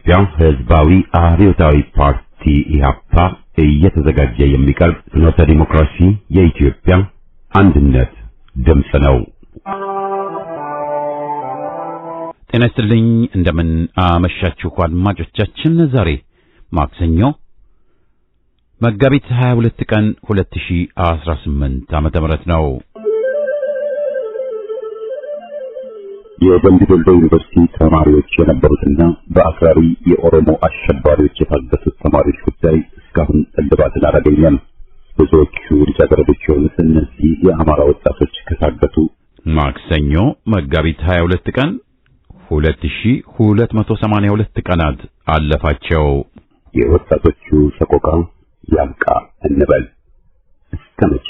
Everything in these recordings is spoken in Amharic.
የኢትዮጵያ ሕዝባዊ አብዮታዊ ፓርቲ ኢህአፓ እየተዘጋጀ የሚቀርብ ፍኖተ ዲሞክራሲ የኢትዮጵያ አንድነት ድምፅ ነው። ጤና ይስጥልኝ፣ እንደምን አመሻችሁ አድማጮቻችን። ዛሬ ማክሰኞ መጋቢት 22 ቀን 2018 ዓመተ ምህረት ነው። የደምቢ ዶሎ ዩኒቨርሲቲ ተማሪዎች የነበሩትና በአክራሪ የኦሮሞ አሸባሪዎች የታገቱት ተማሪዎች ጉዳይ እስካሁን እልባትን አላገኘም። ብዙዎቹ ልጃገረዶች የሆኑት እነዚህ የአማራ ወጣቶች ከታገቱ ማክሰኞ መጋቢት 22 ቀን 2282 ቀናት አለፋቸው። የወጣቶቹ ሰቆቃ ያብቃ እንበል። እስከ መቼ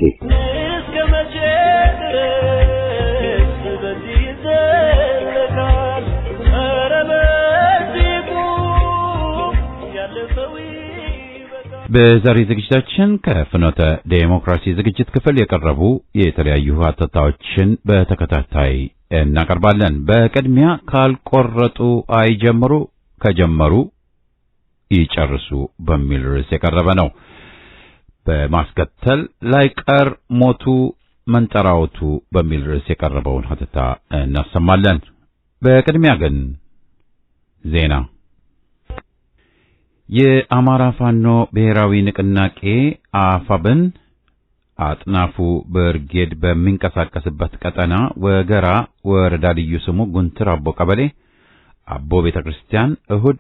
በዛሬ ዝግጅታችን ከፍኖተ ዴሞክራሲ ዝግጅት ክፍል የቀረቡ የተለያዩ ሀተታዎችን በተከታታይ እናቀርባለን። በቅድሚያ ካልቆረጡ አይጀምሩ፣ ከጀመሩ ይጨርሱ በሚል ርዕስ የቀረበ ነው። በማስከተል ላይቀር ሞቱ መንጠራውቱ በሚል ርዕስ የቀረበውን ሀተታ እናሰማለን። በቅድሚያ ግን ዜና። የአማራ ፋኖ ብሔራዊ ንቅናቄ አፋብን አጥናፉ ብርጌድ በሚንቀሳቀስበት ቀጠና ወገራ ወረዳ ልዩ ስሙ ጉንትር አቦ ቀበሌ አቦ ቤተክርስቲያን እሁድ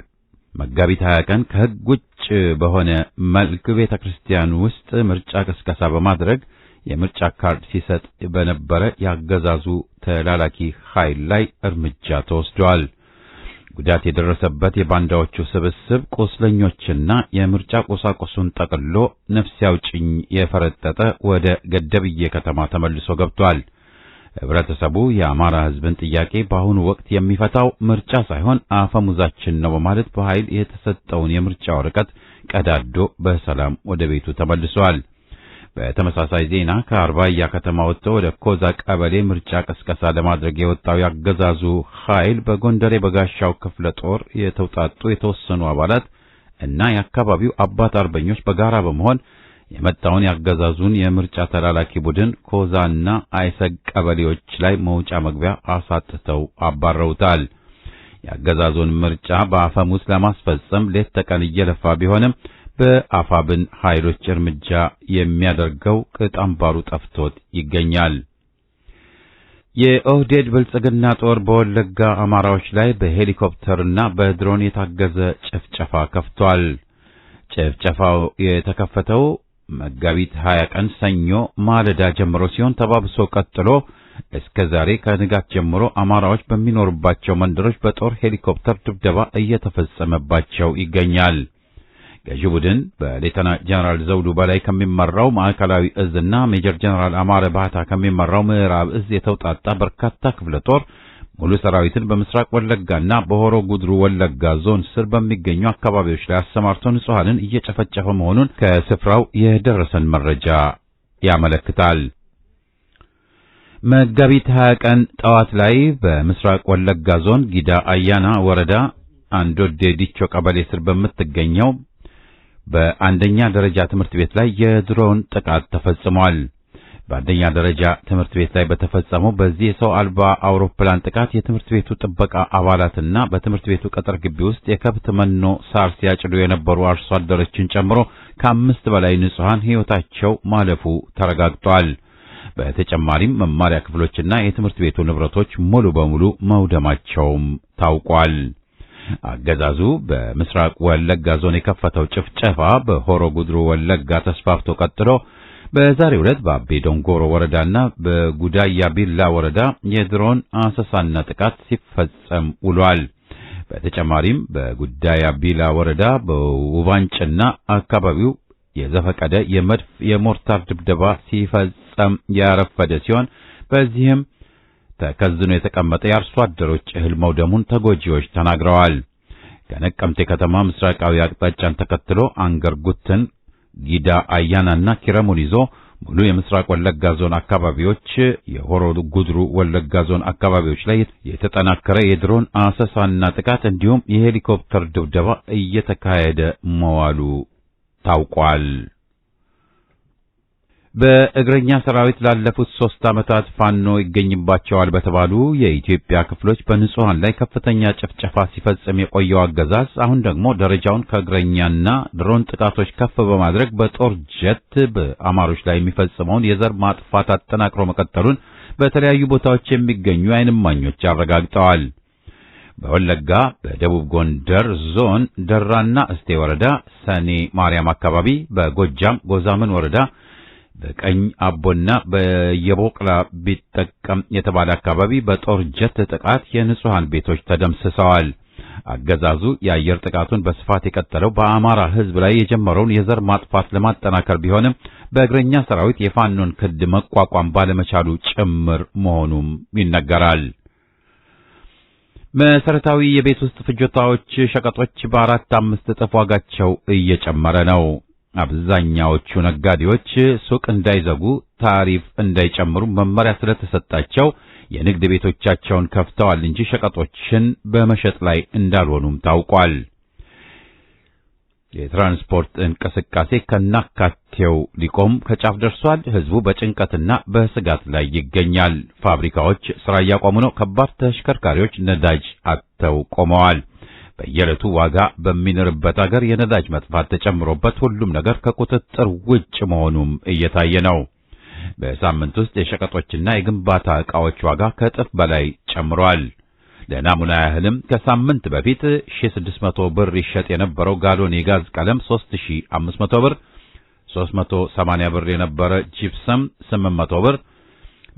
መጋቢት 20 ቀን ከሕግ ውጭ በሆነ መልክ ቤተክርስቲያን ውስጥ ምርጫ ቅስቀሳ በማድረግ የምርጫ ካርድ ሲሰጥ በነበረ ያገዛዙ ተላላኪ ኃይል ላይ እርምጃ ተወስዷል። ጉዳት የደረሰበት የባንዳዎቹ ስብስብ ቁስለኞችና የምርጫ ቁሳቁሱን ጠቅሎ ነፍስ ያውጭኝ የፈረጠጠ ወደ ገደብዬ ከተማ ተመልሶ ገብቷል። ህብረተሰቡ የአማራ ህዝብን ጥያቄ በአሁኑ ወቅት የሚፈታው ምርጫ ሳይሆን አፈሙዛችን ነው በማለት በኃይል የተሰጠውን የምርጫ ወረቀት ቀዳዶ በሰላም ወደ ቤቱ ተመልሷል። በተመሳሳይ ዜና ከአርባያ ከተማ ወጥቶ ወደ ኮዛ ቀበሌ ምርጫ ቅስቀሳ ለማድረግ የወጣው ያገዛዙ ኃይል በጎንደር የበጋሻው ክፍለ ጦር የተውጣጡ የተወሰኑ አባላት እና የአካባቢው አባት አርበኞች በጋራ በመሆን የመጣውን ያገዛዙን የምርጫ ተላላኪ ቡድን ኮዛና አይሰግ ቀበሌዎች ላይ መውጫ መግቢያ አሳጥተው አባረውታል። ያገዛዙን ምርጫ በአፈሙዝ ለማስፈጸም ሌት ተቀን እየለፋ ቢሆንም በአፋብን ኃይሎች እርምጃ የሚያደርገው ቅጣምባሩ ጠፍቶት ይገኛል። የኦህዴድ ብልጽግና ጦር በወለጋ አማራዎች ላይ በሄሊኮፕተርና በድሮን የታገዘ ጭፍጨፋ ከፍቷል። ጭፍጨፋው የተከፈተው መጋቢት 20 ቀን ሰኞ ማለዳ ጀምሮ ሲሆን ተባብሶ ቀጥሎ እስከ ዛሬ ከንጋት ጀምሮ አማራዎች በሚኖርባቸው መንደሮች በጦር ሄሊኮፕተር ድብደባ እየተፈጸመባቸው ይገኛል። ገዢ ቡድን በሌተና ጀነራል ዘውዱ በላይ ከሚመራው ማዕከላዊ እዝና ሜጀር ጀነራል አማረ ባህታ ከሚመራው ምዕራብ እዝ የተውጣጣ በርካታ ክፍለ ጦር ሙሉ ሰራዊትን በምስራቅ ወለጋና በሆሮ ጉድሩ ወለጋ ዞን ስር በሚገኙ አካባቢዎች ላይ አሰማርቶ ንጹሃንን እየጨፈጨፈ መሆኑን ከስፍራው የደረሰን መረጃ ያመለክታል። መጋቢት 20 ቀን ጠዋት ላይ በምስራቅ ወለጋ ዞን ጊዳ አያና ወረዳ አንዶዴ ዲቾ ቀበሌ ስር በምትገኘው በአንደኛ ደረጃ ትምህርት ቤት ላይ የድሮን ጥቃት ተፈጽሟል። በአንደኛ ደረጃ ትምህርት ቤት ላይ በተፈጸመው በዚህ የሰው አልባ አውሮፕላን ጥቃት የትምህርት ቤቱ ጥበቃ አባላትና በትምህርት ቤቱ ቅጥር ግቢ ውስጥ የከብት መኖ ሳር ሲያጭዱ የነበሩ አርሶ አደሮችን ጨምሮ ከ5 በላይ ንጹሃን ሕይወታቸው ማለፉ ተረጋግጧል። በተጨማሪም መማሪያ ክፍሎችና የትምህርት ቤቱ ንብረቶች ሙሉ በሙሉ መውደማቸውም ታውቋል። አገዛዙ በምስራቅ ወለጋ ዞን የከፈተው ጭፍጨፋ በሆሮ ጉድሩ ወለጋ ተስፋፍቶ ቀጥሎ በዛሬው ዕለት በአቤ ዶንጎሮ ወረዳና በጉዳያ ቢላ ወረዳ የድሮን አሰሳና ጥቃት ሲፈጸም ውሏል። በተጨማሪም በጉዳያ ቢላ ወረዳ በውባንጭና አካባቢው የዘፈቀደ የመድፍ የሞርታር ድብደባ ሲፈጸም ያረፈደ ሲሆን በዚህም ተከዝኖ የተቀመጠ የአርሶ አደሮች እህል መውደሙን ተጎጂዎች ተናግረዋል። ከነቀምቴ ከተማ ምስራቃዊ አቅጣጫን ተከትሎ አንገርጉትን ጊዳ አያናና ኪረሙን ይዞ ሙሉ የምስራቅ ወለጋ ዞን አካባቢዎች፣ የሆሮ ጉድሩ ወለጋ ዞን አካባቢዎች ላይ የተጠናከረ የድሮን አሰሳና ጥቃት እንዲሁም የሄሊኮፕተር ድብደባ እየተካሄደ መዋሉ ታውቋል። በእግረኛ ሰራዊት ላለፉት 3 ዓመታት ፋኖ ይገኝባቸዋል በተባሉ የኢትዮጵያ ክፍሎች በንጹሃን ላይ ከፍተኛ ጭፍጨፋ ሲፈጽም የቆየው አገዛዝ አሁን ደግሞ ደረጃውን ከእግረኛና ድሮን ጥቃቶች ከፍ በማድረግ በጦር ጀት በአማሮች ላይ የሚፈጽመውን የዘር ማጥፋት አጠናክሮ መቀጠሉን በተለያዩ ቦታዎች የሚገኙ የዓይን እማኞች አረጋግጠዋል። በወለጋ በደቡብ ጎንደር ዞን ደራና እስቴ ወረዳ ሰኔ ማርያም አካባቢ፣ በጎጃም ጎዛመን ወረዳ በቀኝ አቦና በየቦቅላ ቢጠቀም የተባለ አካባቢ በጦር ጀት ጥቃት የንጹሃን ቤቶች ተደምስሰዋል። አገዛዙ የአየር ጥቃቱን በስፋት የቀጠለው በአማራ ሕዝብ ላይ የጀመረውን የዘር ማጥፋት ለማጠናከር ቢሆንም በእግረኛ ሰራዊት የፋኖን ክድ መቋቋም ባለመቻሉ ጭምር መሆኑም ይነገራል። መሰረታዊ የቤት ውስጥ ፍጆታዎች ሸቀጦች በ4-5 እጥፍ ዋጋቸው እየጨመረ ነው። አብዛኛዎቹ ነጋዴዎች ሱቅ እንዳይዘጉ፣ ታሪፍ እንዳይጨምሩ መመሪያ ስለተሰጣቸው የንግድ ቤቶቻቸውን ከፍተዋል እንጂ ሸቀጦችን በመሸጥ ላይ እንዳልሆኑም ታውቋል። የትራንስፖርት እንቅስቃሴ ከናካቴው ሊቆም ከጫፍ ደርሷል። ህዝቡ በጭንቀትና በስጋት ላይ ይገኛል። ፋብሪካዎች ስራ እያቆሙ ነው። ከባድ ተሽከርካሪዎች ነዳጅ አጥተው ቆመዋል። በየዕለቱ ዋጋ በሚንርበት አገር የነዳጅ መጥፋት ተጨምሮበት ሁሉም ነገር ከቁጥጥር ውጭ መሆኑም እየታየ ነው። በሳምንት ውስጥ የሸቀጦችና የግንባታ ዕቃዎች ዋጋ ከእጥፍ በላይ ጨምሯል። ለናሙና ያህልም ከሳምንት በፊት 1600 ብር ይሸጥ የነበረው ጋሎን የጋዝ ቀለም 3500 ብር፣ 380 ብር የነበረ ጂፕሰም 800 ብር፣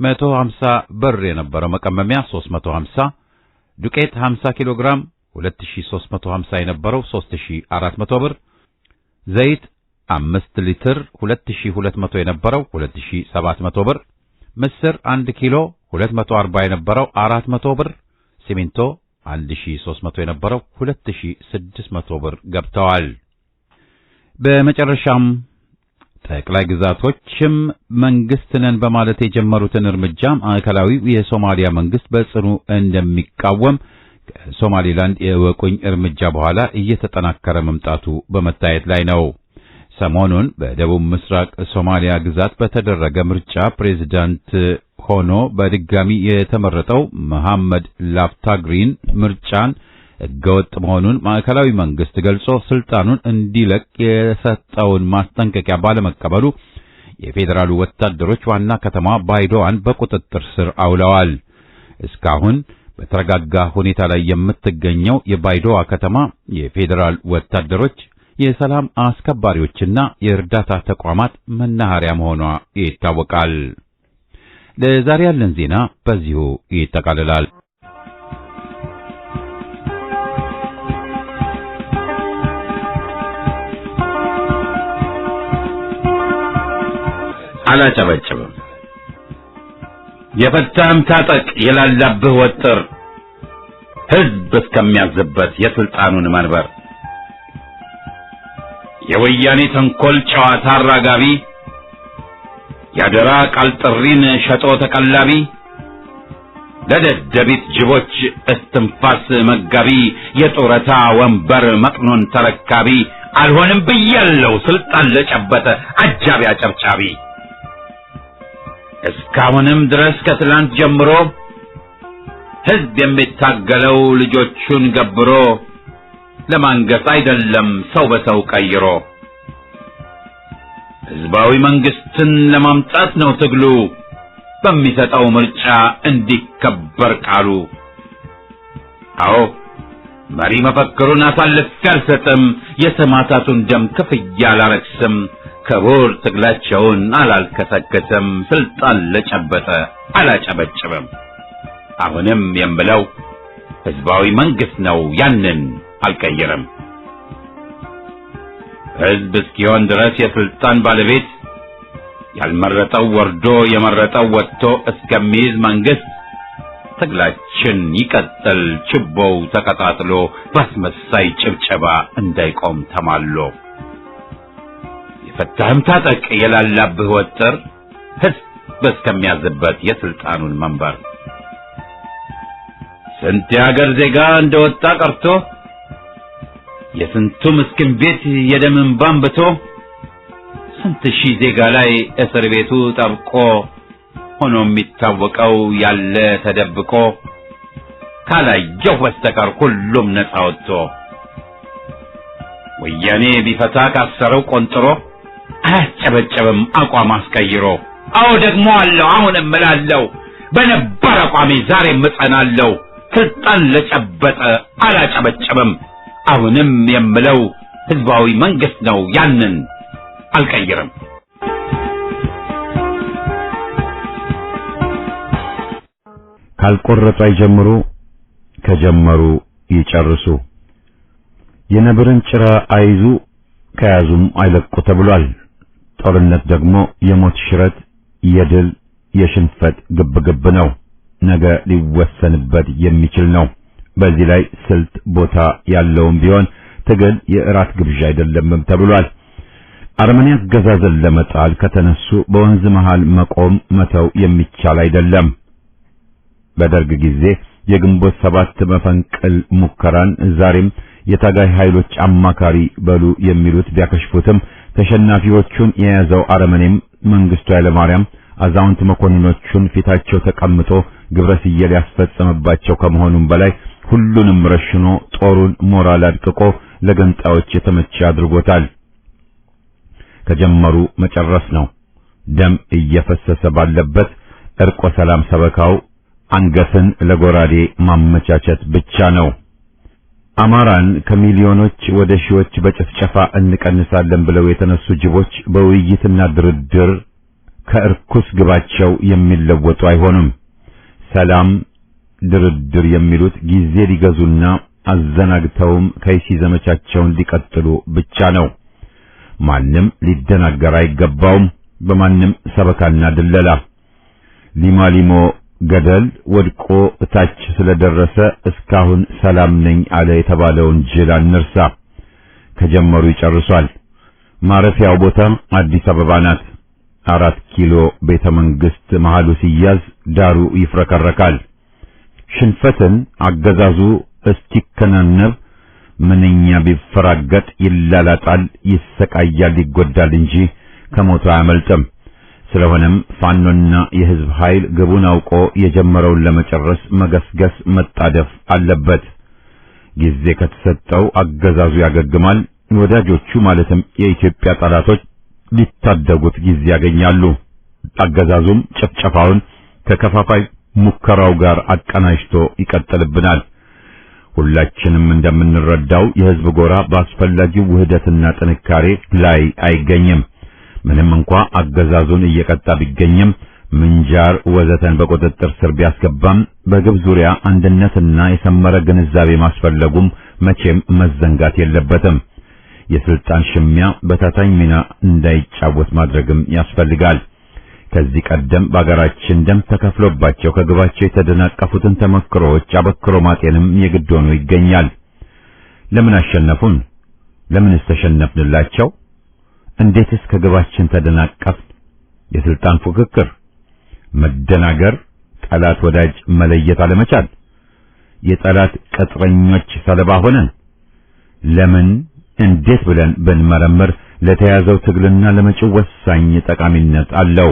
150 ብር የነበረው መቀመሚያ 350፣ ዱቄት 50 ኪሎ ግራም 2350 የነበረው 3400 ብር፣ ዘይት 5 ሊትር 2200 የነበረው 2700 ብር፣ ምስር 1 ኪሎ 240 የነበረው 400 ብር፣ ሲሚንቶ 1300 የነበረው 2600 ብር ገብተዋል። በመጨረሻም ጠቅላይ ግዛቶችም መንግስት ነን በማለት የጀመሩትን እርምጃ ማዕከላዊ የሶማሊያ መንግስት በጽኑ እንደሚቃወም ከሶማሊላንድ የወቁኝ እርምጃ በኋላ እየተጠናከረ መምጣቱ በመታየት ላይ ነው። ሰሞኑን በደቡብ ምስራቅ ሶማሊያ ግዛት በተደረገ ምርጫ ፕሬዝዳንት ሆኖ በድጋሚ የተመረጠው መሐመድ ላፍታግሪን ምርጫን ሕገወጥ መሆኑን ማዕከላዊ መንግስት ገልጾ ስልጣኑን እንዲለቅ የሰጠውን ማስጠንቀቂያ ባለመቀበሉ የፌዴራሉ ወታደሮች ዋና ከተማ ባይዶዋን በቁጥጥር ስር አውለዋል። እስካሁን በተረጋጋ ሁኔታ ላይ የምትገኘው የባይዶዋ ከተማ የፌዴራል ወታደሮች፣ የሰላም አስከባሪዎችና የእርዳታ ተቋማት መናኸሪያ መሆኗ ይታወቃል። ለዛሬ ያለን ዜና በዚሁ ይጠቃልላል። አላጨበጭብም። የፈታም ታጠቅ የላላብህ ወጥር ህዝብ እስከሚያዝበት የስልጣኑን መንበር የወያኔ ተንኮል ጨዋታ አራጋቢ ያደራ ቃል ጥሪን ሸጦ ተቀላቢ ለደደቢት ጅቦች እስትንፋስ መጋቢ የጡረታ ወንበር መጥኖን ተረካቢ አልሆንም ብያለው ስልጣን ለጨበጠ አጃቢ አጨብጫቢ እስካሁንም ድረስ ከትላንት ጀምሮ ህዝብ የሚታገለው ልጆቹን ገብሮ ለማንገስ አይደለም ሰው በሰው ቀይሮ ህዝባዊ መንግስትን ለማምጣት ነው ትግሉ በሚሰጠው ምርጫ እንዲከበር ቃሉ። አዎ መሪ መፈክሩን አሳልፌ አልሰጥም፣ የሰማዕታቱን ደም ክፍያ አላረክስም፣ ክቡር ትግላቸውን አላልከሰከስም፣ ስልጣን ለጨበጠ አላጨበጭብም። አሁንም የምለው ህዝባዊ መንግስት ነው ያንን አልቀየረም። ህዝብ እስኪሆን ድረስ የስልጣን ባለቤት ያልመረጠው ወርዶ የመረጠው ወጥቶ እስከሚይዝ መንግስት ትግላችን ይቀጥል ችቦው ተቀጣጥሎ ባስመሳይ ጭብጨባ እንዳይቆም ተማሎ። የፈታህም ታጠቅ የላላብህ ወጥር ሕዝብ እስከሚያዝበት የስልጣኑን መንበር ስንት የአገር ዜጋ እንደወጣ ቀርቶ የስንቱ ምስኪን ቤት የደም እንባ አንብቶ ስንት ሺህ ዜጋ ላይ እስር ቤቱ ጠብቆ ሆኖ የሚታወቀው ያለ ተደብቆ ካላየው በስተቀር ሁሉም ነፃ ወጥቶ ወያኔ ቢፈታ ካሰረው ቆንጥሮ አያጨበጨብም አቋም አስቀይሮ። አዎ ደግሞ አለው አሁንም እምላለሁ በነበር አቋሜ ዛሬም እጸናለሁ። ስልጣን ለጨበጠ አላጨበጨብም። አሁንም የምለው ህዝባዊ መንግስት ነው ያንን አልቀይርም። ካልቆረጡ አይጀምሩ፣ ከጀመሩ ይጨርሱ። የነብርን ጭራ አይዙ፣ ከያዙም አይለቁ ተብሏል። ጦርነት ደግሞ የሞት ሽረት፣ የድል የሽንፈት ግብግብ ነው። ነገ ሊወሰንበት የሚችል ነው። በዚህ ላይ ስልት ቦታ ያለውም ቢሆን ትግል የእራት ግብዣ አይደለምም ተብሏል። አረመኔ አገዛዝን ለመጣል ከተነሱ በወንዝ መሃል መቆም መተው የሚቻል አይደለም። በደርግ ጊዜ የግንቦት 7 መፈንቅል ሙከራን ዛሬም የታጋይ ኃይሎች አማካሪ በሉ የሚሉት ቢያከሽፉትም ተሸናፊዎቹን የያዘው አረመኔም መንግስቱ ኃይለማርያም አዛውንት መኮንኖቹን ፊታቸው ተቀምጦ ግብረ ስየል ያስፈጸመባቸው ከመሆኑም በላይ ሁሉንም ረሽኖ ጦሩን ሞራል አድቅቆ ለገንጣዮች የተመቸ አድርጎታል። ከጀመሩ መጨረስ ነው። ደም እየፈሰሰ ባለበት እርቆ ሰላም ሰበካው አንገትን ለጎራዴ ማመቻቸት ብቻ ነው። አማራን ከሚሊዮኖች ወደ ሺዎች በጭፍጨፋ እንቀንሳለን ብለው የተነሱ ጅቦች በውይይትና ድርድር ከእርኩስ ግባቸው የሚለወጡ አይሆኑም። ሰላም ድርድር የሚሉት ጊዜ ሊገዙና አዘናግተውም ከይሲ ዘመቻቸውን ሊቀጥሉ ብቻ ነው። ማንም ሊደናገር አይገባውም በማንም ሰበካና ድለላ። ሊማሊሞ ገደል ወድቆ እታች ስለደረሰ እስካሁን ሰላም ነኝ አለ የተባለውን ጅል አንርሳ። ከጀመሩ ይጨርሷል። ማረፊያው ቦታ አዲስ አበባ ናት። 4 ኪሎ ቤተ መንግስት መሃሉ ሲያዝ ዳሩ ይፍረከረካል። ሽንፈትን አገዛዙ እስቲከናነብ ምንኛ ቢፈራገጥ ይላላጣል፣ ይሰቃያል፣ ይጎዳል እንጂ ከሞቱ አያመልጥም። ስለሆነም ፋኖና የህዝብ ኃይል ግቡን አውቆ የጀመረውን ለመጨረስ መገስገስ መጣደፍ አለበት። ጊዜ ከተሰጠው አገዛዙ ያገግማል። ወዳጆቹ ማለትም የኢትዮጵያ ጠላቶች ሊታደጉት ጊዜ ያገኛሉ። አገዛዙም ጭፍጨፋውን ከከፋፋይ ሙከራው ጋር አቀናጅቶ ይቀጥልብናል። ሁላችንም እንደምንረዳው የህዝብ ጎራ በአስፈላጊው ውህደትና ጥንካሬ ላይ አይገኝም። ምንም እንኳ አገዛዙን እየቀጣ ቢገኝም ምንጃር ወዘተን በቁጥጥር ስር ቢያስገባም በግብ ዙሪያ አንድነትና የሰመረ ግንዛቤ ማስፈለጉም መቼም መዘንጋት የለበትም። የስልጣን ሽሚያ በታታኝ ሚና እንዳይጫወት ማድረግም ያስፈልጋል። ከዚህ ቀደም በአገራችን ደም ተከፍሎባቸው ከግባቸው የተደናቀፉትን ተመክሮዎች አበክሮ ማጤንም የግድ ሆኖ ይገኛል። ለምን አሸነፉን? ለምንስ ተሸነፍንላቸው? እንዴትስ ከግባችን ተደናቀፍ? የስልጣን ፉክክር፣ መደናገር፣ ጠላት ወዳጅ መለየት አለመቻል፣ የጠላት ቅጥረኞች ሰለባ ሆነን። ለምን እንዴት ብለን ብንመረምር ለተያዘው ትግልና ለመጪው ወሳኝ ጠቃሚነት አለው።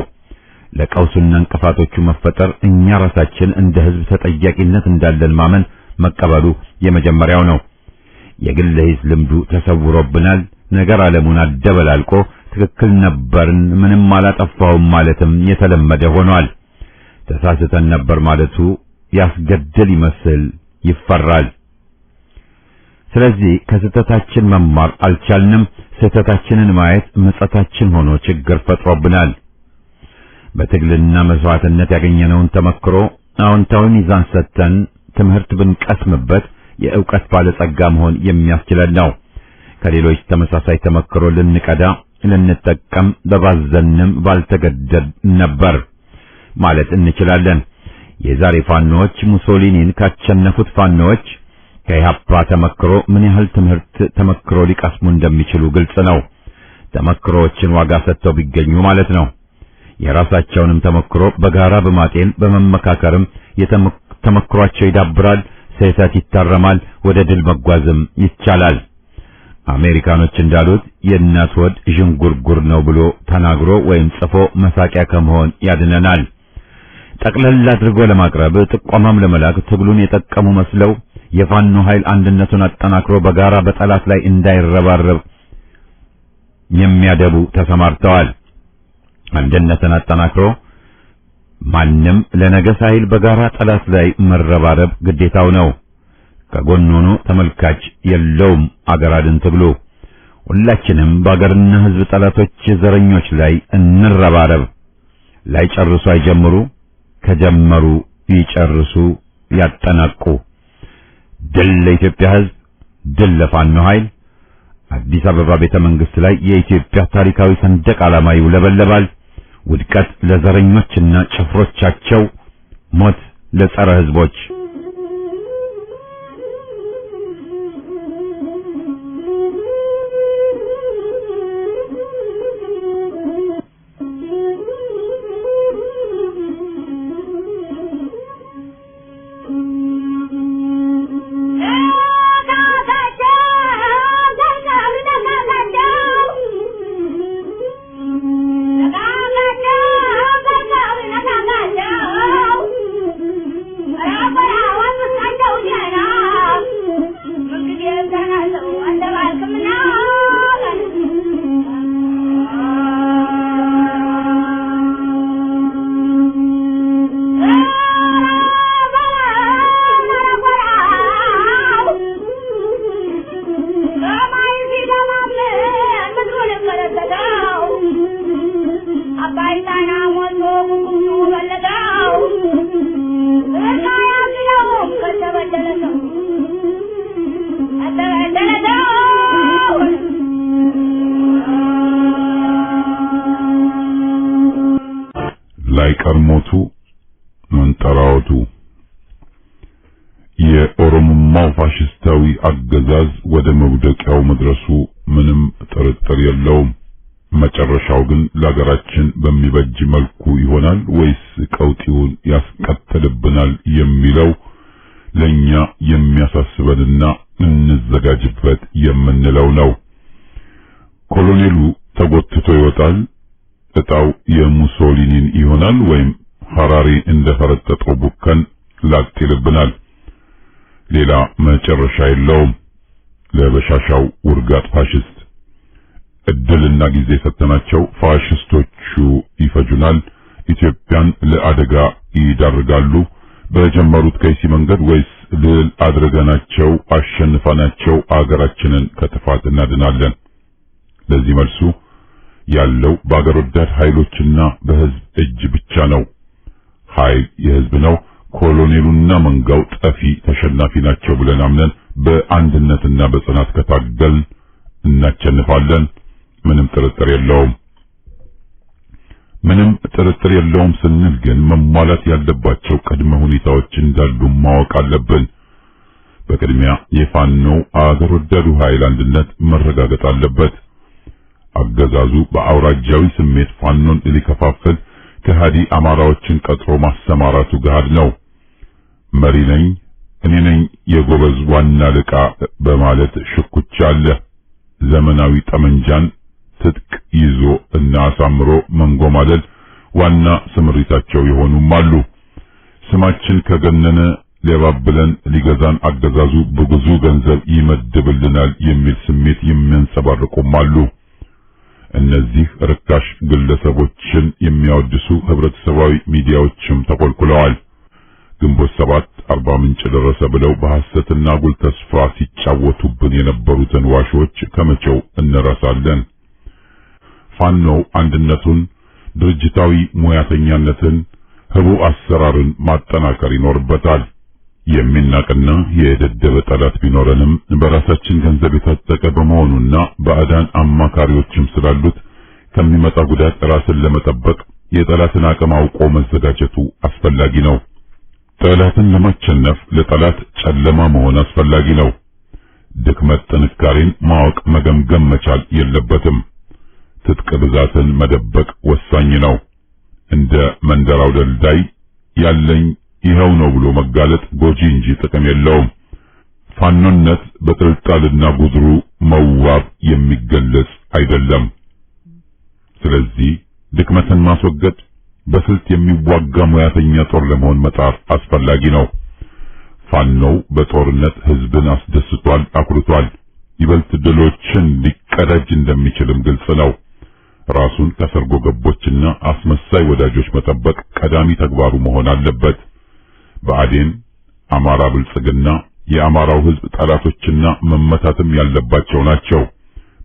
ለቀውሱና እንቅፋቶቹ መፈጠር እኛ ራሳችን እንደ ህዝብ ተጠያቂነት እንዳለን ማመን መቀበሉ የመጀመሪያው ነው። የግል ሂስ ልምዱ ተሰውሮብናል። ነገር ዓለሙን አደበላልቆ ትክክል ነበርን ምንም አላጠፋውም ማለትም የተለመደ ሆኗል። ተሳስተን ነበር ማለቱ ያስገድል ይመስል ይፈራል። ስለዚህ ከስህተታችን መማር አልቻልንም። ስህተታችንን ማየት ምጸታችን ሆኖ ችግር ፈጥሮብናል። በትግልና መስዋዕትነት ያገኘነውን ተመክሮ አዎንታዊ ሚዛን ሰጥተን ትምህርት ብንቀስምበት የዕውቀት ባለጸጋ መሆን የሚያስችለን ነው። ከሌሎች ተመሳሳይ ተመክሮ ልንቀዳ ልንጠቀም በባዘንም ባልተገደድ ነበር ማለት እንችላለን። የዛሬ ፋኖች ሙሶሊኒን ካቸነፉት ፋኖች ከኢህአፓ ተመክሮ ምን ያህል ትምህርት ተመክሮ ሊቀስሙ እንደሚችሉ ግልጽ ነው። ተመክሮዎችን ዋጋ ሰጥተው ቢገኙ ማለት ነው። የራሳቸውንም ተመክሮ በጋራ በማጤን በመመካከርም ተመክሯቸው ይዳብራል፣ ስህተት ይታረማል፣ ወደ ድል መጓዝም ይቻላል። አሜሪካኖች እንዳሉት የእናት ወድ ዥንጉርጉር ነው ብሎ ተናግሮ ወይም ጽፎ መሳቂያ ከመሆን ያድነናል። ጠቅለል አድርጎ ለማቅረብ ጥቆማም ለመላክ ትግሉን የጠቀሙ መስለው የፋኖ ኃይል አንድነቱን አጠናክሮ በጋራ በጠላት ላይ እንዳይረባረብ የሚያደቡ ተሰማርተዋል። አንድነትን አጠናክሮ ማንም ለነገ ሳይል በጋራ ጠላት ላይ መረባረብ ግዴታው ነው። ከጎን ሆኖ ተመልካች የለውም አገር አድን ትግሉ። ሁላችንም በአገርና ሕዝብ ጠላቶች ዘረኞች ላይ እንረባረብ። ላይ ጨርሱ አይጀምሩ፣ ከጀመሩ ይጨርሱ ያጠናቁ። ድል ለኢትዮጵያ ሕዝብ፣ ድል ለፋኖ ኃይል። አዲስ አበባ ቤተ መንግሥት ላይ የኢትዮጵያ ታሪካዊ ሰንደቅ ዓላማ ይውለበለባል። ውድቀት ለዘረኞችና ጭፍሮቻቸው፣ ሞት ለጸረ ሕዝቦች። ላይቀርሞቱ መንጠራወቱ የኦሮሞማው ፋሽስታዊ አገዛዝ ወደ መውደቂያው መድረሱ ምንም ጥርጥር የለውም። መጨረሻው ግን ለሀገራችን በሚበጅ መልኩ ይሆናል ወይስ ቀውጢውን ያስቀጥልብናል የሚለው ለኛ የሚያሳስበንና እንዘጋጅበት የምንለው ነው። ኮሎኔሉ ተጎትቶ ይወጣል። እጣው የሙሶሊኒን ይሆናል ወይም ሐራሪ እንደፈረጠጠው ቡከን ላጥ ይልብናል። ሌላ መጨረሻ የለውም። ለበሻሻው ውርጋጥ ፋሽስት እድልና ጊዜ ሰተናቸው ፋሽስቶቹ ይፈጁናል፣ ኢትዮጵያን ለአደጋ ይዳርጋሉ። በጀመሩት ከይሲ መንገድ ወይስ ድል አድርገናቸው አሸንፈናቸው አገራችንን ከጥፋት እናድናለን? ለዚህ መልሱ ያለው በአገር ወዳድ ኃይሎችና በህዝብ እጅ ብቻ ነው። ኃይል የህዝብ ነው። ኮሎኔሉና መንጋው ጠፊ ተሸናፊ ናቸው ብለን አምነን በአንድነትና በጽናት ከታገልን እናቸንፋለን። ምንም ጥርጥር የለውም። ምንም ጥርጥር የለውም ስንል ግን መሟላት ያለባቸው ቅድመ ሁኔታዎች እንዳሉ ማወቅ አለብን። በቅድሚያ የፋኖ አገር ወዳዱ ኃይል አንድነት መረጋገጥ አለበት። አገዛዙ በአውራጃዊ ስሜት ፋኖን ሊከፋፍል ከሃዲ አማራዎችን ቀጥሮ ማሰማራቱ ገሃድ ነው። መሪ ነኝ እኔ ነኝ የጎበዝ ዋና ልቃ በማለት ሽኩቻ አለ። ዘመናዊ ጠመንጃን ትጥቅ ይዞ እና አሳምሮ መንጎማለል ዋና ስምሪታቸው የሆኑም አሉ። ስማችን ከገነነ ሊያባብለን ሊገዛን አገዛዙ በብዙ ገንዘብ ይመድብልናል የሚል ስሜት የሚያንጸባርቁም አሉ። እነዚህ ርካሽ ግለሰቦችን የሚያወድሱ ህብረተሰባዊ ሚዲያዎችም ተቆልቁለዋል። ግንቦት 7 አርባ ምንጭ ደረሰ ብለው በሐሰትና ጉል ተስፋ ሲጫወቱብን የነበሩትን ዋሾች ከመቼው እንረሳለን? ፋኖ አንድነቱን፣ ድርጅታዊ ሙያተኛነትን፣ ህቡ አሰራርን ማጠናከር ይኖርበታል። የሚናቅና የደደበ ጠላት ቢኖረንም በራሳችን ገንዘብ የታጠቀ በመሆኑና ባዕዳን አማካሪዎችም ስላሉት ከሚመጣ ጉዳት ራስን ለመጠበቅ የጠላትን አቅም አውቆ መዘጋጀቱ አስፈላጊ ነው። ጠላትን ለማሸነፍ ለጠላት ጨለማ መሆን አስፈላጊ ነው። ድክመት ጥንካሬን ማወቅ መገምገም መቻል የለበትም። ትጥቅ ብዛትን መደበቅ ወሳኝ ነው። እንደ መንደራው ደልዳይ ያለኝ ይኸው ነው ብሎ መጋለጥ ጎጂ እንጂ ጥቅም የለውም። ፋኖነት በጥልጣልና ጉድሩ መዋብ የሚገለጽ አይደለም። ስለዚህ ድክመትን ማስወገድ፣ በስልት የሚዋጋ ሙያተኛ ጦር ለመሆን መጣር አስፈላጊ ነው። ፋኖው በጦርነት ህዝብን አስደስቷል፣ አኩርቷል። ይበልጥ ድሎችን ሊቀዳጅ እንደሚችልም ግልጽ ነው። ራሱን ከሰርጎ ገቦችና አስመሳይ ወዳጆች መጠበቅ ቀዳሚ ተግባሩ መሆን አለበት። ብአዴን፣ አማራ ብልጽግና የአማራው ህዝብ ጠላቶችና መመታትም ያለባቸው ናቸው።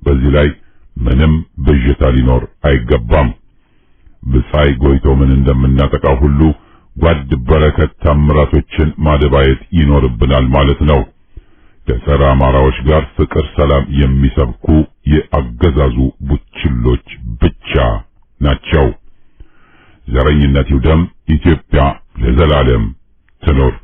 በዚህ ላይ ምንም ብዥታ ሊኖር አይገባም። ብጻይ ጎይቶ ምን እንደምናጠቃው ሁሉ ጓድ በረከት ታምራቶችን ማደባየት ይኖርብናል ማለት ነው። ከጸረ አማራዎች ጋር ፍቅር፣ ሰላም የሚሰብኩ የአገዛዙ ቡችሎች ብቻ ናቸው። ዘረኝነት ይውደም፣ ኢትዮጵያ ለዘላለም ትኖር።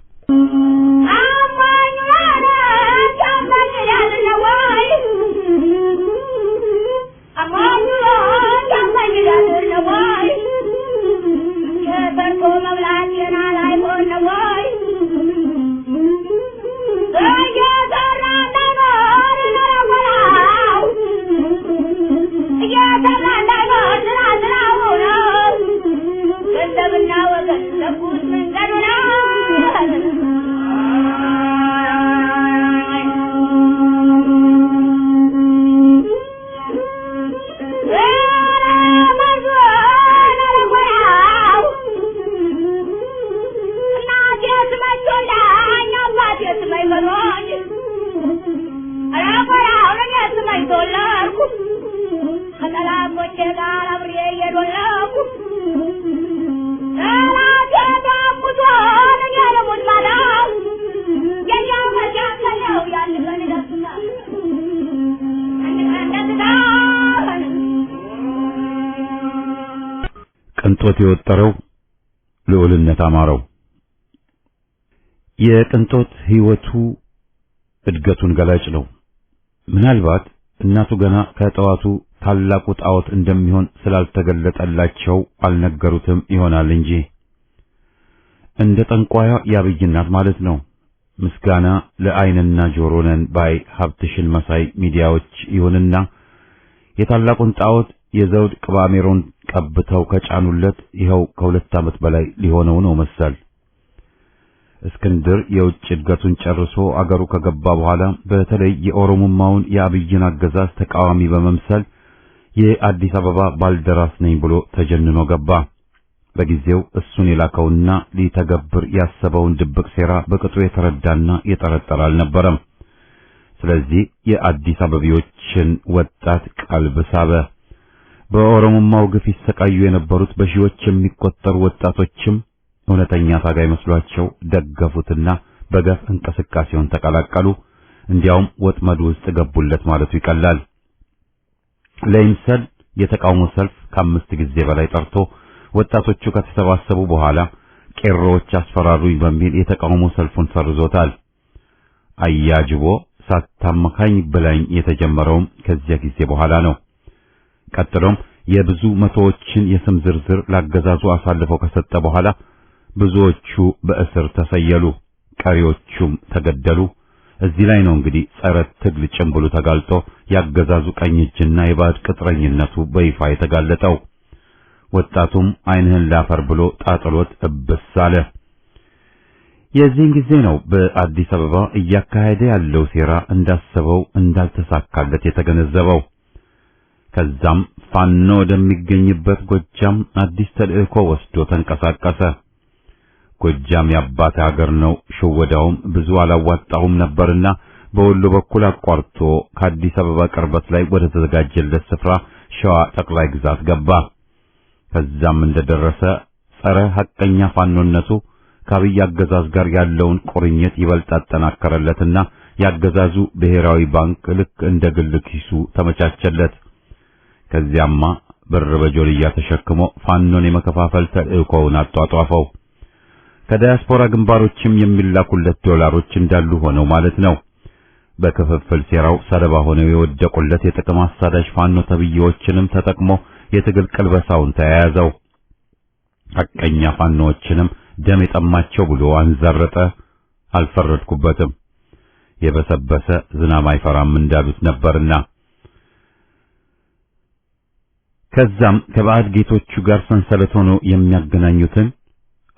ቅንጦት የወጠረው ልዑልነት አማረው። የቅንጦት ህይወቱ እድገቱን ገላጭ ነው። ምናልባት እናቱ ገና ከጠዋቱ ታላቁ ጣዖት እንደሚሆን ስላልተገለጠላቸው አልነገሩትም ይሆናል እንጂ እንደ ጠንቋያ የአብይ እናት ማለት ነው። ምስጋና ለዓይንና ጆሮ ነን ባይ ሀብትሽን መሳይ ሚዲያዎች ይሁንና የታላቁን ጣዖት የዘውድ ቅባሜሮን ቀብተው ከጫኑለት ይኸው ከ2 ዓመት በላይ ሊሆነው ነው መሰል። እስክንድር የውጭ እድገቱን ጨርሶ አገሩ ከገባ በኋላ በተለይ የኦሮሞማውን የአብይን አገዛዝ ተቃዋሚ በመምሰል የአዲስ አበባ ባልደራስ ነኝ ብሎ ተጀንኖ ገባ። በጊዜው እሱን የላከውና ሊተገብር ያሰበውን ድብቅ ሴራ በቅጡ የተረዳና የጠረጠረ አልነበረም። ስለዚህ የአዲስ አበባዎችን ወጣት ቀልብ ሳበ። በኦሮሞማው ግፍ ይሰቃዩ የነበሩት በሺዎች የሚቆጠሩ ወጣቶችም እውነተኛ ታጋይ መስሏቸው ደገፉትና በገፍ እንቅስቃሴውን ተቀላቀሉ። እንዲያውም ወጥመዱ ውስጥ ገቡለት ማለቱ ይቀላል። ለይምሰል የተቃውሞ ሰልፍ ከ5 ጊዜ በላይ ጠርቶ ወጣቶቹ ከተሰባሰቡ በኋላ ቄሮዎች አስፈራሩኝ በሚል የተቃውሞ ሰልፉን ሰርዞታል። አያጅቦ ሳታመካኝ ብላኝ የተጀመረውም ከዚያ ጊዜ በኋላ ነው። ቀጥሎም የብዙ መቶዎችን የስም ዝርዝር ላገዛዙ አሳልፈው ከሰጠ በኋላ ብዙዎቹ በእስር ተሰየሉ፣ ቀሪዎቹም ተገደሉ። እዚህ ላይ ነው እንግዲህ ጸረ ትግል ጭምብሉ ተጋልጦ ያገዛዙ ቀኝ እጅና የባዕድ ቅጥረኝነቱ በይፋ የተጋለጠው። ወጣቱም ዓይንህን ላፈር ብሎ ጣጥሎት እብስ አለ። የዚህን ጊዜ ነው በአዲስ አበባ እያካሄደ ያለው ሴራ እንዳሰበው እንዳልተሳካለት የተገነዘበው። ከዛም ፋኖ ወደሚገኝበት ጎጃም አዲስ ተልእኮ ወስዶ ተንቀሳቀሰ። ጎጃም ያባተ ሀገር ነው፣ ሽወዳውም ብዙ አላዋጣውም ነበርና በወሎ በኩል አቋርጦ ከአዲስ አበባ ቅርበት ላይ ወደ ተዘጋጀለት ስፍራ ሸዋ ጠቅላይ ግዛት ገባ። ከዛም እንደደረሰ ጸረ ሐቀኛ ፋኖነቱ ከአብይ አገዛዝ ጋር ያለውን ቁርኝት ይበልጥ አጠናከረለትና ያገዛዙ ብሔራዊ ባንክ ልክ እንደ ግል ኪሱ ተመቻቸለት። ከዚያማ ብር በጆልያ ተሸክሞ ፋኖን የመከፋፈል ተልእኮውን አጧጧፈው። ከዳያስፖራ ግንባሮችም የሚላኩለት ዶላሮች እንዳሉ ሆነው ማለት ነው። በክፍፍል ሴራው ሰለባ ሆነው የወደቁለት የጥቅም አሳዳጅ ፋኖ ተብዬዎችንም ተጠቅሞ የትግል ቅልበሳውን ተያያዘው። ሐቀኛ ፋኖዎችንም ደም የጠማቸው ብሎ አንዘረጠ። አልፈረድኩበትም። የበሰበሰ ዝናብ አይፈራም እንዳሉት ነበርና። ከዛም ከባዕድ ጌቶቹ ጋር ሰንሰለት ሆኖ የሚያገናኙትን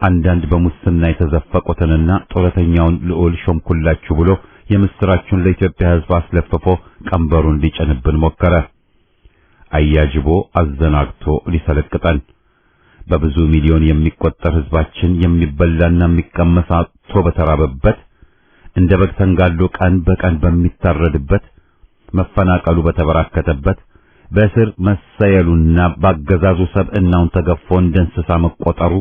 አንዳንድ በሙስና የተዘፈቁትንና ጡረተኛውን ልዑል ሾምኩላችሁ ብሎ የምስራቹን ለኢትዮጵያ ሕዝብ አስለፍፎ ቀንበሩን ሊጨንብን ሞከረ። አያጅቦ አዘናግቶ ሊሰለቅጠን። በብዙ ሚሊዮን የሚቆጠር ሕዝባችን የሚበላና የሚቀመስ አጥቶ በተራበበት፣ እንደ በግ ተንጋሎ ቀን በቀን በሚታረድበት፣ መፈናቀሉ በተበራከተበት፣ በእስር መሰየሉና ባገዛዙ ሰብዕናውን ተገፎ እንደ እንስሳ መቆጠሩ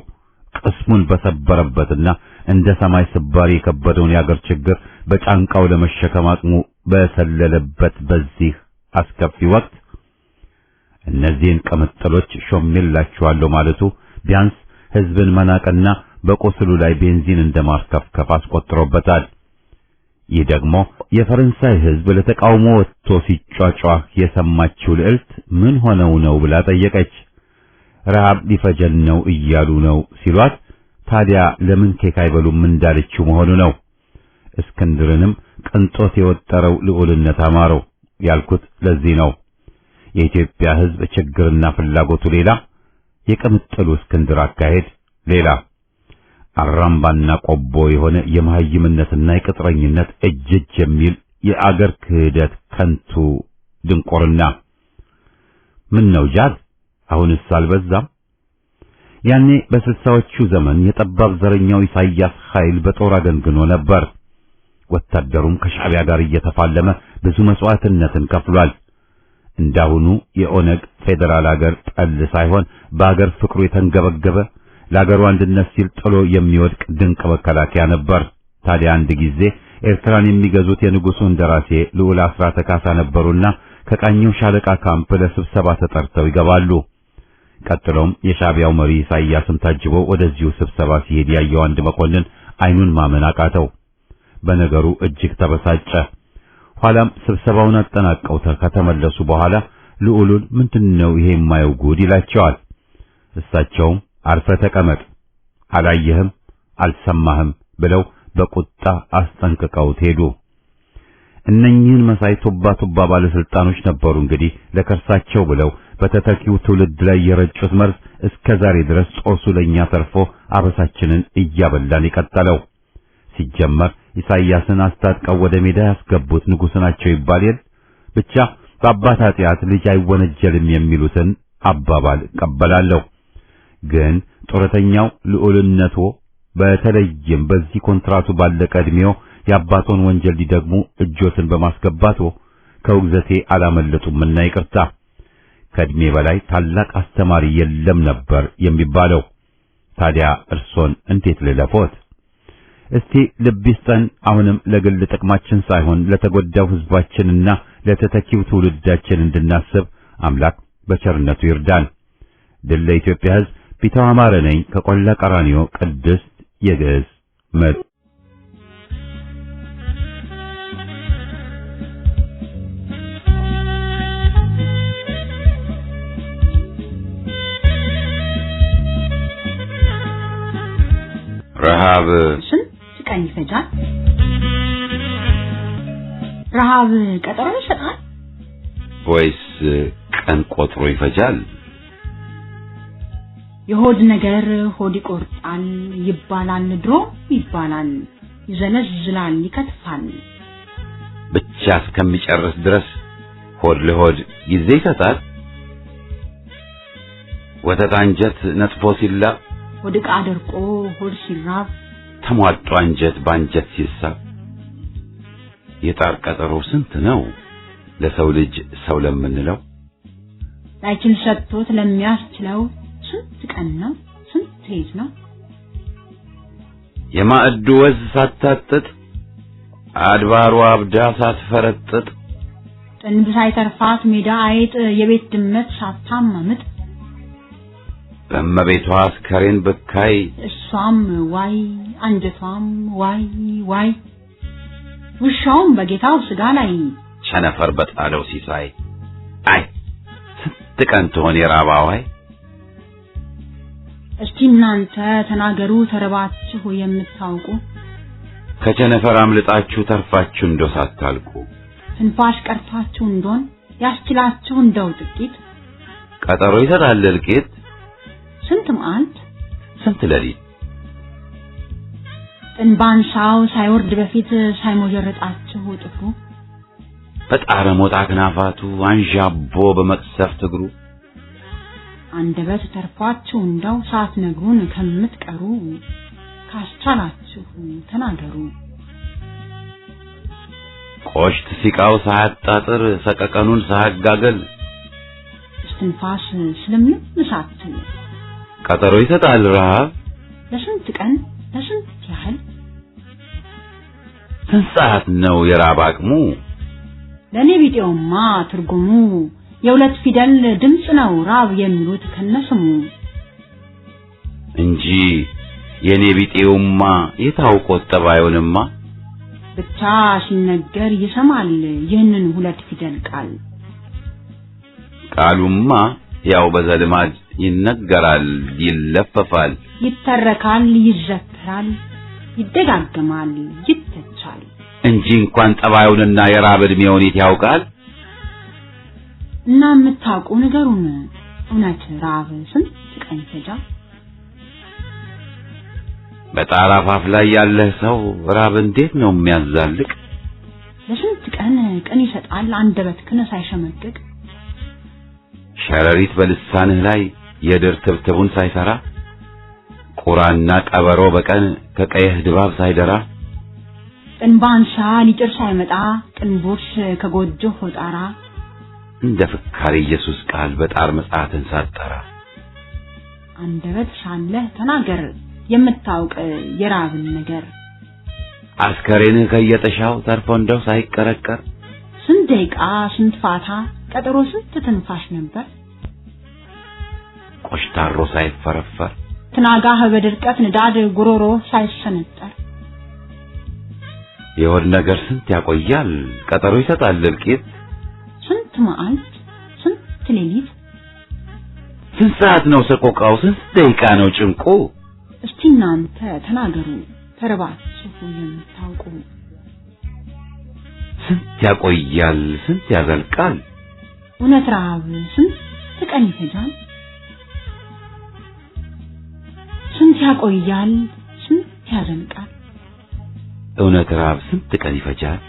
ቅስሙን በሰበረበትና እንደ ሰማይ ስባሪ የከበደውን የአገር ችግር በጫንቃው ለመሸከም አቅሙ በሰለለበት በዚህ አስከፊ ወቅት እነዚህን ቅምጥሎች ሾሜላችኋለሁ ማለቱ ቢያንስ ሕዝብን መናቅና በቆስሉ ላይ ቤንዚን እንደማርከፍከፍ አስቆጥሮበታል። ይህ ደግሞ የፈረንሳይ ሕዝብ ለተቃውሞ ወጥቶ ሲጫጫህ የሰማችው ልዕልት ምን ሆነው ነው ብላ ጠየቀች። ረሃብ ሊፈጀን ነው እያሉ ነው ሲሏት፣ ታዲያ ለምን ኬክ አይበሉም እንዳለችው መሆኑ ነው። እስክንድርንም ቅንጦት የወጠረው ልዑልነት አማረው ያልኩት ለዚህ ነው። የኢትዮጵያ ሕዝብ ችግርና ፍላጎቱ ሌላ፣ የቅምጥሉ እስክንድር አካሄድ ሌላ። አራምባና ቆቦ የሆነ የመሃይምነትና የቅጥረኝነት እጅ የሚል የአገር ክህደት ከንቱ ድንቁርና። ምን ነው ጃል? አሁንስ አልበዛም? ያኔ በስልሳዎቹ ዘመን የጠባብ ዘረኛው ኢሳይያስ ኃይል በጦር አገንግኖ ነበር። ወታደሩም ከሻዕቢያ ጋር እየተፋለመ ብዙ መስዋዕትነትን ከፍሏል። እንዳሁኑ የኦነግ ፌዴራል አገር ጠል ሳይሆን በአገር ፍቅሩ የተንገበገበ ለአገሩ አንድነት ሲል ጥሎ የሚወድቅ ድንቅ መከላከያ ነበር። ታዲያ አንድ ጊዜ ኤርትራን የሚገዙት የንጉሡ እንደራሴ ልዑል አስራተ ካሳ ነበሩና ከቃኘው ሻለቃ ካምፕ ለስብሰባ ተጠርተው ይገባሉ። ቀጥሎም የሻዕቢያው መሪ ኢሳይያስም ታጅቦ ወደዚሁ ስብሰባ ሲሄድ ያየው አንድ መኮንን አይኑን ማመን አቃተው። በነገሩ እጅግ ተበሳጨ። ኋላም ስብሰባውን አጠናቀው ከተመለሱ በኋላ ልዑሉን ምንድነው ይሄ የማየው ጉድ ይላቸዋል። እሳቸውም አርፈ ተቀመጥ፣ አላየህም አልሰማህም ብለው በቁጣ አስጠንቅቀውት ሄዱ። እነኚህን መሳይ ቱባ ባለስልጣኖች ነበሩ እንግዲህ ለከርሳቸው ብለው በተተኪው ትውልድ ላይ የረጩት መርዝ እስከ ዛሬ ድረስ ጾሱ ለኛ ተርፎ አበሳችንን እያበላን የቀጠለው። ሲጀመር ኢሳይያስን አስታጥቀው ወደ ሜዳ ያስገቡት ንጉሥ ናቸው ይባል የለ። ብቻ በአባት ኃጢአት ልጅ አይወነጀልም የሚሉትን አባባል እቀበላለሁ። ግን ጡረተኛው ልዑልነቶ በተለይም በዚህ ኮንትራቱ ባለቀ ዕድሜው የአባቶን ወንጀል ሊደግሙ እጆትን በማስገባቱ ከውግዘቴ አላመለጡምና ይቅርታ። ከዕድሜ በላይ ታላቅ አስተማሪ የለም ነበር የሚባለው። ታዲያ እርሶን እንዴት ልለፎት? እስቲ ልብ ይስጠን። አሁንም ለግል ጥቅማችን ሳይሆን ለተጎዳው ሕዝባችንና ለተተኪው ትውልዳችን እንድናስብ አምላክ በቸርነቱ ይርዳን። ድል ለኢትዮጵያ ሕዝብ። ቢተው አማረ ነኝ ከቆላ ቀራኒዮ ቅድስት የግዕዝ ምድር። ረሃብ ስንት ቀን ይፈጃል? ረሃብ ቀጠሮ ይሰጣል ወይስ ቀን ቆጥሮ ይፈጃል? የሆድ ነገር ሆድ ይቆርጣል ይባላል፣ ድሮ ይባላል፣ ይዘለዝላል ይከትፋል። ብቻ እስከሚጨርስ ድረስ ሆድ ለሆድ ጊዜ ይሰጣል። ወተት አንጀት ነጥፎ ሲላ፣ ሆድ ዕቃ ደርቆ ሆድ ሲራብ፣ ተሟጦ አንጀት ባንጀት ሲሳብ። የጣር ቀጠሮ ስንት ነው ለሰው ልጅ ሰው ለምንለው? ላይችል ሰጥቶት ለሚያስችለው ስንት ቀን ነው ስንት ሌት ነው? የማዕዱ ወዝ ሳታጥጥ አድባሩ አብዳ ሳትፈረጥጥ፣ ጥንብ ሳይተርፋት ሜዳ አይጥ የቤት ድመት ሳታማምጥ፣ በእመቤቷ አስከሬን ብካይ እሷም ዋይ አንጀቷም ዋይ ዋይ። ውሻውም በጌታው ስጋ ላይ ቸነፈር በጣለው ሲሳይ አይ ስንት ቀን ትሆን የራባዋይ እስቲ እናንተ ተናገሩ ተረባችሁ የምታውቁ ከቸነፈር አምልጣችሁ ተርፋችሁ እንደው ሳታልቁ ትንፋሽ ቀርታችሁ እንደሆን ያስችላችሁ እንደው ጥቂት ቀጠሮ ይሰጣል እልቂት ስንት መዓልት ስንት ሌሊት ጥንባንሳው ሳይወርድ በፊት ሳይሞጀረጣችሁ ጥፍሩ በጣረ ሞጣ ክናፋቱ አንዣቦ በመቅሰፍት እግሩ አንደበት ተርፏችሁ እንደው ሳትነግሩን ከምትቀሩ ካስቻላችሁ ተናገሩ ቆሽት ሲቃው ሳያጣጥር ሰቀቀኑን ሳያጋገል እስትንፋስ ስለምን ሳትል ቀጠሮ ይሰጣል ረሃብ ለስንት ቀን ለስንት ያህል ስንት ሰዓት ነው የራብ አቅሙ ለኔ ቢጤውማ ትርጉሙ የሁለት ፊደል ድምጽ ነው ራብ የሚሉት ከነስሙ እንጂ የኔ ቢጤውማ የታውቆት ጠባዩንማ ብቻ ሲነገር ይሰማል ይህንን ሁለት ፊደል ቃል ቃሉማ ያው በዘልማድ ይነገራል ይለፈፋል ይተረካል ይዘከራል ይደጋገማል ይተቻል እንጂ እንኳን ጠባዩንና የራብ ዕድሜውን ያውቃል እና የምታውቁ ነገሩን እውነት ራብ ስንት ቀን ይፈጃል በጣራ ፋፍ ላይ ያለ ሰው ራብ እንዴት ነው የሚያዛልቅ ለስንት ቀን ይሰጣል አንደበትክን ሳይሸመቅቅ ሸረሪት በልሳንህ ላይ የድር ትብትቡን ሳይሰራ ቁራና ቀበሮ በቀን ከቀይህ ድባብ ሳይደራ ጥንባንሳ ሊጭር ሳይመጣ ቅንቦሽ ከጎጆ ሆጣራ እንደ ፍካሪ ኢየሱስ ቃል በጣር መጽሐፍን ሳጠራ አንደበት ሳለህ ተናገር የምታውቅ የራብን ነገር አስከሬንህ ከየጠሻው ተርፎ እንደው ሳይቀረቀር ስንት ደቂቃ ስንት ፋታ ቀጠሮ ስንት ትንፋሽ ነበር ቆሽታሮ ሳይፈረፈር ትናጋህ በድርቀት ንዳድ ጉሮሮ ሳይሰነጠር የሆድ ነገር ስንት ያቆያል ቀጠሮ ይሰጣል እልቂት ስንት መዓልት ስንት ሌሊት ስንት ሰዓት ነው ሰቆቃው ስንት ደቂቃ ነው ጭንቁ እስቲ እናንተ ተናገሩ ተረባችሁ የምታውቁ ስንት ያቆያል ስንት ያዘልቃል እውነት ራብ ስንት ቀን ይፈጃል ስንት ያቆያል ስንት ያዘልቃል እውነት ራብ ስንት ቀን ይፈጃል